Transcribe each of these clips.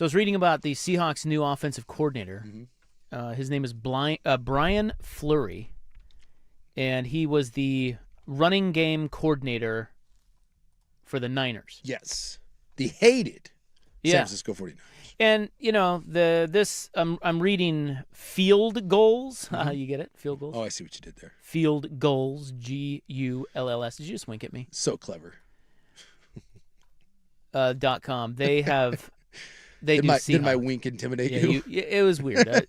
So I was reading about the Seahawks' new offensive coordinator. His name is Brian Fleury, and he was the running game coordinator for the Niners. Yes. The hated San Francisco 49ers. And, I'm reading field goals. You get it? Field goals? Oh, I see what you did there. Field goals, Gulls. Did you just wink at me? So clever. .com. They have... Did my wink intimidate you? It was weird.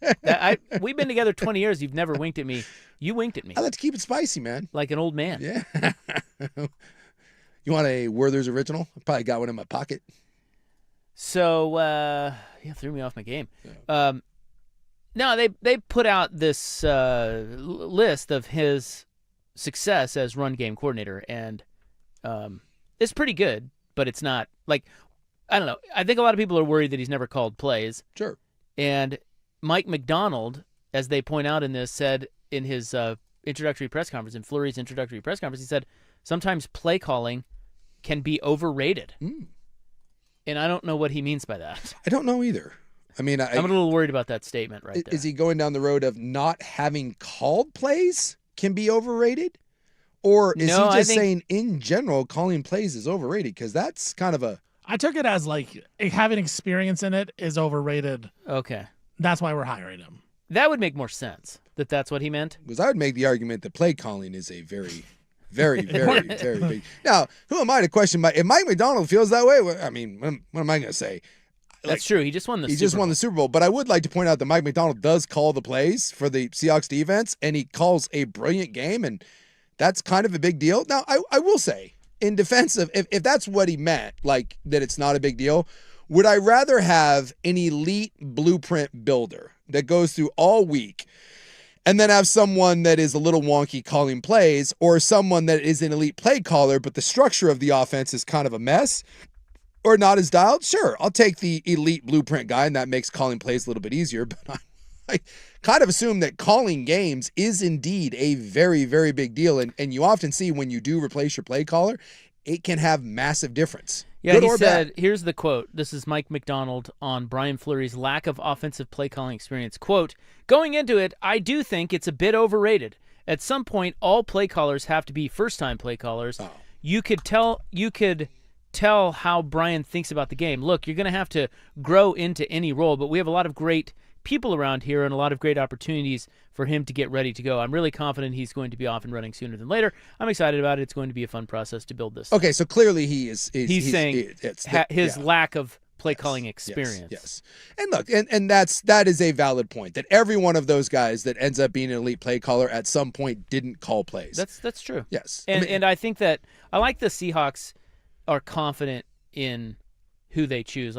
We've been together 20 years. You've never winked at me. You winked at me. I like to keep it spicy, man. Like an old man. Yeah. You want a Werther's original? I probably got one in my pocket. So, threw me off my game. Yeah. No, they put out this list of his success as run game coordinator, and it's pretty good, but it's not like... I don't know. I think a lot of people are worried that he's never called plays. Sure. And Mike McDonald, as they point out in this, said in his introductory press conference, in Fleury's introductory press conference, he said, sometimes play calling can be overrated. And I don't know what he means by that. I don't know either. I mean, I'm a little worried about that statement right there. Is he going down the road of not having called plays can be overrated? Or is he just saying, in general, calling plays is overrated? Because that's kind of a... I took it as like having experience in it is overrated. Okay. That's why we're hiring him. That would make more sense, that's what he meant. Because I would make the argument that play calling is a very, very, very, very big... Now, who am I to question if Mike McDonald feels that way? I mean, what am I going to say? That's true. He just won the Super Bowl. But I would like to point out that Mike McDonald does call the plays for the Seahawks defense, and he calls a brilliant game, and that's kind of a big deal. Now, I will say... in defense of, if that's what he meant, like that it's not a big deal, would I rather have an elite blueprint builder that goes through all week and then have someone that is a little wonky calling plays, or someone that is an elite play caller, but the structure of the offense is kind of a mess or not as dialed? Sure, I'll take the elite blueprint guy, and that makes calling plays a little bit easier, but I kind of assume that calling games is indeed a very, very big deal. And you often see when you do replace your play caller, it can have massive difference. Yeah, he said, here's the quote. This is Mike McDonald on Brian Fleury's lack of offensive play calling experience. Quote, going into it, I do think it's a bit overrated. At some point, all play callers have to be first-time play callers. Oh. You could tell how Brian thinks about the game. Look, you're going to have to grow into any role, but we have a lot of great people around here and a lot of great opportunities for him to get ready to go. I'm really confident he's going to be off and running sooner than later. I'm excited about it. It's going to be a fun process to build this. Okay, so clearly he's saying his lack of play calling experience. Yes. And look, and that is a valid point, that every one of those guys that ends up being an elite play caller at some point didn't call plays. That's true. Yes. And I think that I like the Seahawks are confident in who they choose.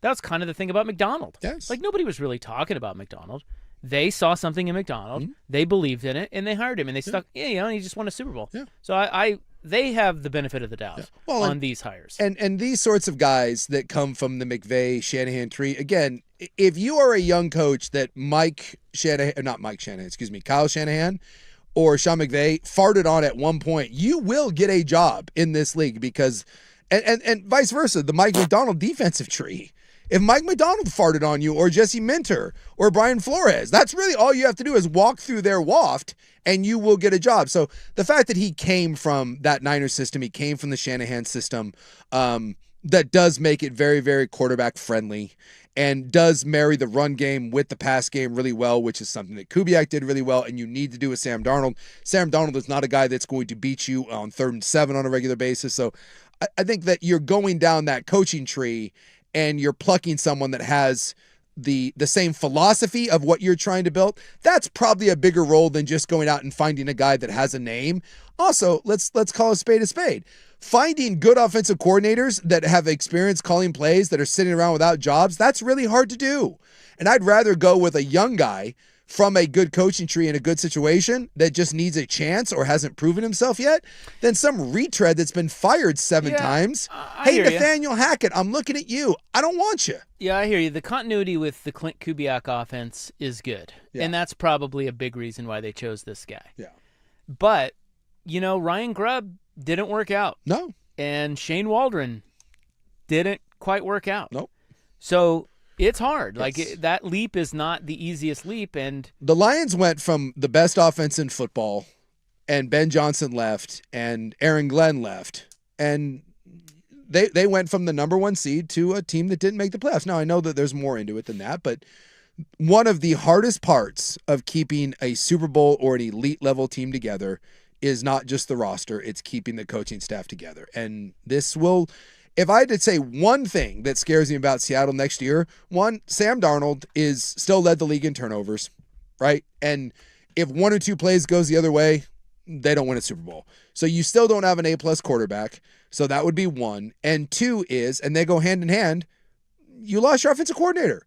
That's kind of the thing about McDonald. Yes. Like, nobody was really talking about McDonald. They saw something in McDonald. Mm-hmm. They believed in it, and they hired him, and they stuck. Yeah, and he just won a Super Bowl. Yeah. So they have the benefit of the doubt on these hires. And these sorts of guys that come from the McVay Shanahan tree. Again, if you are a young coach that Kyle Shanahan or Sean McVay farted on at one point, you will get a job in this league because, and vice versa, the Mike McDonald defensive tree. If Mike McDonald farted on you, or Jesse Minter, or Brian Flores, that's really all you have to do is walk through their waft and you will get a job. So the fact that he came from that Niners system, he came from the Shanahan system, that does make it very, very quarterback friendly and does marry the run game with the pass game really well, which is something that Kubiak did really well, and you need to do with Sam Darnold. Sam Darnold is not a guy that's going to beat you on 3rd and 7 on a regular basis. So I think that you're going down that coaching tree and you're plucking someone that has the same philosophy of what you're trying to build. That's probably a bigger role than just going out and finding a guy that has a name. Also, let's call a spade a spade. Finding good offensive coordinators that have experience calling plays that are sitting around without jobs, that's really hard to do. And I'd rather go with a young guy from a good coaching tree in a good situation that just needs a chance or hasn't proven himself yet than some retread that's been fired 7 times. Hey, Nathaniel Hackett, I'm looking at you. I don't want you. Yeah, I hear you. The continuity with the Clint Kubiak offense is good. Yeah. And that's probably a big reason why they chose this guy. Yeah. But, Ryan Grubb didn't work out. No. And Shane Waldron didn't quite work out. Nope. So it's hard. Like Yes. that leap is not the easiest leap, and The Lions went from the best offense in football, and Ben Johnson left, and Aaron Glenn left, and they went from the number 1 seed to a team that didn't make the playoffs. Now, I know that there's more into it than that, but one of the hardest parts of keeping a Super Bowl or an elite level team together is not just the roster, it's keeping the coaching staff together. And this will, if I had to say one thing that scares me about Seattle next year, one, Sam Darnold is still led the league in turnovers, right? And if 1 or 2 plays goes the other way, they don't win a Super Bowl. So you still don't have an A+ quarterback. So that would be 1. And 2 is, and they go hand in hand, you lost your offensive coordinator.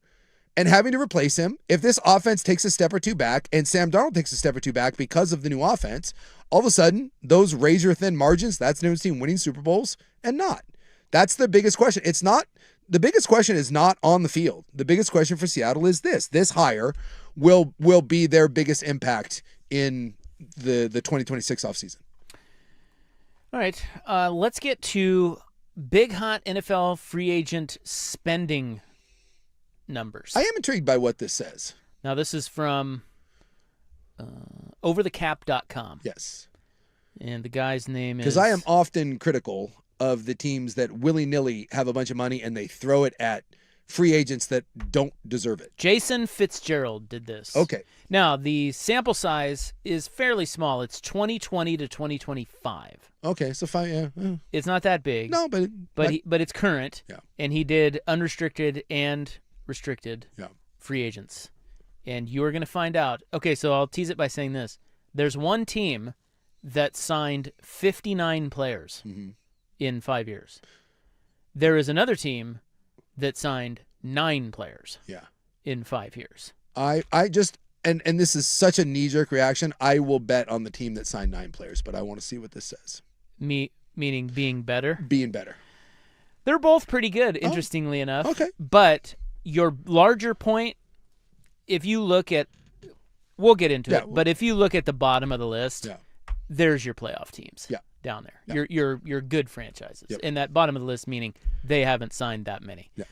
And having to replace him, if this offense takes a step or 2 back and Sam Darnold takes a step or 2 back because of the new offense, all of a sudden, those razor-thin margins, that's the new team winning Super Bowls and not. That's the biggest question. It's not, the biggest question is not on the field. The biggest question for Seattle is this. This hire will be their biggest impact in the 2026 offseason. all right. Let's get to big hot NFL free agent spending numbers. I am intrigued by what this says. Now this is from overthecap.com. Yes. And the guy's name is... Because I am often critical of the teams that willy-nilly have a bunch of money and they throw it at free agents that don't deserve it. Jason Fitzgerald did this. Okay. Now, the sample size is fairly small. It's 2020 to 2025. Okay, so fine, yeah. It's not that big. No, but but it's current. Yeah. And he did unrestricted and restricted Yeah. free agents. And you are going to find out. Okay, so I'll tease it by saying this. There's one team that signed 59 players in 5 years. There is another team that signed 9 players yeah. in 5 years. I just and this is such a knee-jerk reaction. I will bet on the team that signed 9 players, but I want to see what this says. Meaning being better. Being better. They're both pretty good, interestingly enough. Okay. But your larger point, if you look at, we'll get into it, but if you look at the bottom of the list, there's your playoff teams down there. Yeah. Your good franchises. Yep. And that bottom of the list meaning they haven't signed that many. Yeah.